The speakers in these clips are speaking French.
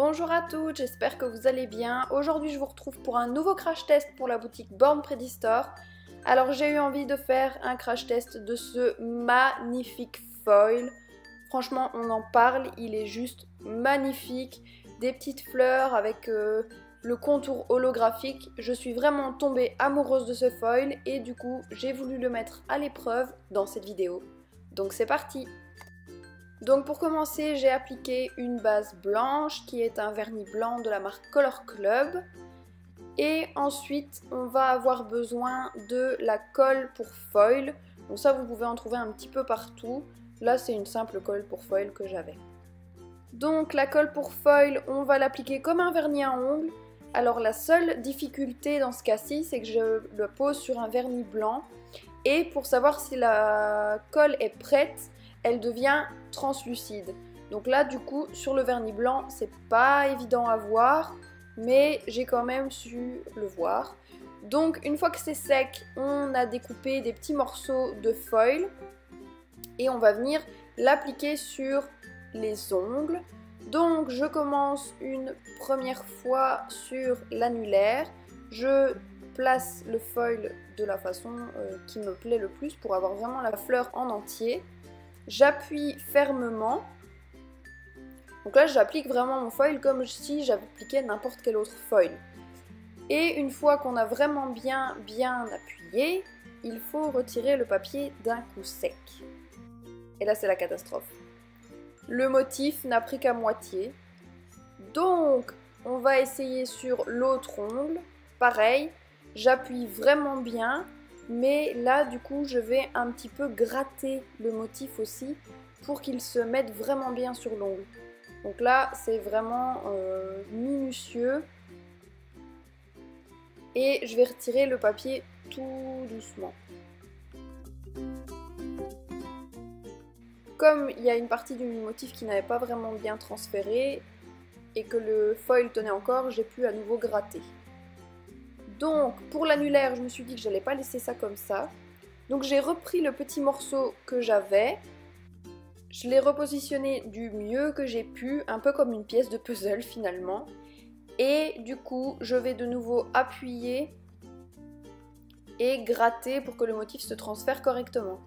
Bonjour à toutes, j'espère que vous allez bien. Aujourd'hui je vous retrouve pour un nouveau crash test pour la boutique Born Pretty Store. Alors j'ai eu envie de faire un crash test de ce magnifique foil. Franchement on en parle, il est juste magnifique. Des petites fleurs avec le contour holographique. Je suis vraiment tombée amoureuse de ce foil et du coup j'ai voulu le mettre à l'épreuve dans cette vidéo. Donc c'est parti! Donc pour commencer, j'ai appliqué une base blanche qui est un vernis blanc de la marque Color Club. Et ensuite, on va avoir besoin de la colle pour foil. Donc ça, vous pouvez en trouver un petit peu partout. Là, c'est une simple colle pour foil que j'avais. Donc la colle pour foil, on va l'appliquer comme un vernis à ongles. Alors la seule difficulté dans ce cas-ci, c'est que je le pose sur un vernis blanc. Et pour savoir si la colle est prête, elle devient translucide. Donc là du coup sur le vernis blanc c'est pas évident à voir, mais j'ai quand même su le voir. Donc une fois que c'est sec, on a découpé des petits morceaux de foil et on va venir l'appliquer sur les ongles. Donc je commence une première fois sur l'annulaire, je place le foil de la façon qui me plaît le plus pour avoir vraiment la fleur en entier. J'appuie fermement. Donc là j'applique vraiment mon foil comme si j'appliquais n'importe quel autre foil. Et une fois qu'on a vraiment bien appuyé, il faut retirer le papier d'un coup sec. Et là c'est la catastrophe. Le motif n'a pris qu'à moitié. Donc on va essayer sur l'autre ongle. Pareil, j'appuie vraiment bien. Mais là du coup je vais un petit peu gratter le motif aussi pour qu'il se mette vraiment bien sur l'ongle. Donc là c'est vraiment minutieux. Et je vais retirer le papier tout doucement. Comme il y a une partie du motif qui n'avait pas vraiment bien transféré et que le foil tenait encore, j'ai pu à nouveau gratter. Donc pour l'annulaire, je me suis dit que j'allais pas laisser ça comme ça. Donc j'ai repris le petit morceau que j'avais. Je l'ai repositionné du mieux que j'ai pu, un peu comme une pièce de puzzle finalement. Et du coup, je vais de nouveau appuyer et gratter pour que le motif se transfère correctement.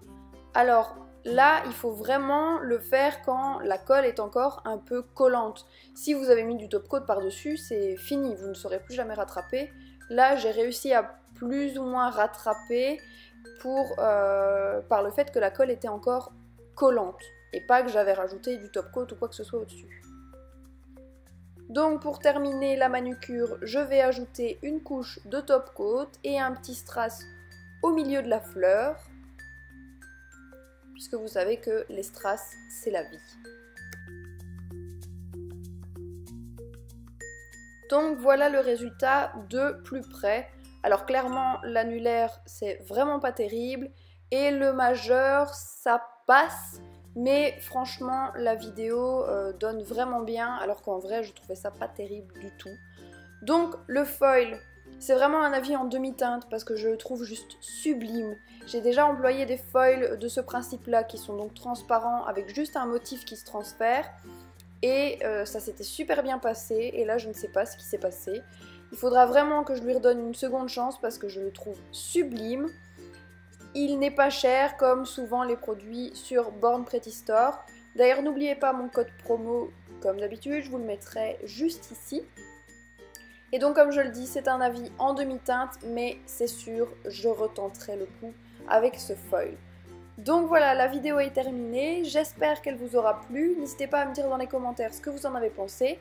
Alors là, il faut vraiment le faire quand la colle est encore un peu collante. Si vous avez mis du top coat par-dessus, c'est fini, vous ne saurez plus jamais rattraper. Là, j'ai réussi à plus ou moins rattraper par le fait que la colle était encore collante et pas que j'avais rajouté du top coat ou quoi que ce soit au-dessus. Donc pour terminer la manucure, je vais ajouter une couche de top coat et un petit strass au milieu de la fleur, puisque vous savez que les strass, c'est la vie. Donc voilà le résultat de plus près. Alors clairement l'annulaire c'est vraiment pas terrible et le majeur ça passe, mais franchement la vidéo donne vraiment bien alors qu'en vrai je trouvais ça pas terrible du tout. Donc le foil c'est vraiment un avis en demi-teinte parce que je le trouve juste sublime. J'ai déjà employé des foils de ce principe là qui sont donc transparents avec juste un motif qui se transfère. Et ça s'était super bien passé et là je ne sais pas ce qui s'est passé. Il faudra vraiment que je lui redonne une seconde chance parce que je le trouve sublime. Il n'est pas cher comme souvent les produits sur Born Pretty Store. D'ailleurs n'oubliez pas mon code promo comme d'habitude, je vous le mettrai juste ici. Et donc comme je le dis, c'est un avis en demi-teinte mais c'est sûr, je retenterai le coup avec ce foil. Donc voilà, la vidéo est terminée, j'espère qu'elle vous aura plu. N'hésitez pas à me dire dans les commentaires ce que vous en avez pensé.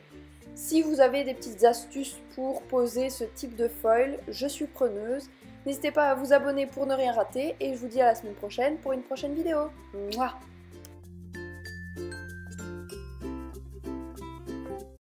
Si vous avez des petites astuces pour poser ce type de foil, je suis preneuse. N'hésitez pas à vous abonner pour ne rien rater et je vous dis à la semaine prochaine pour une prochaine vidéo. Mouah.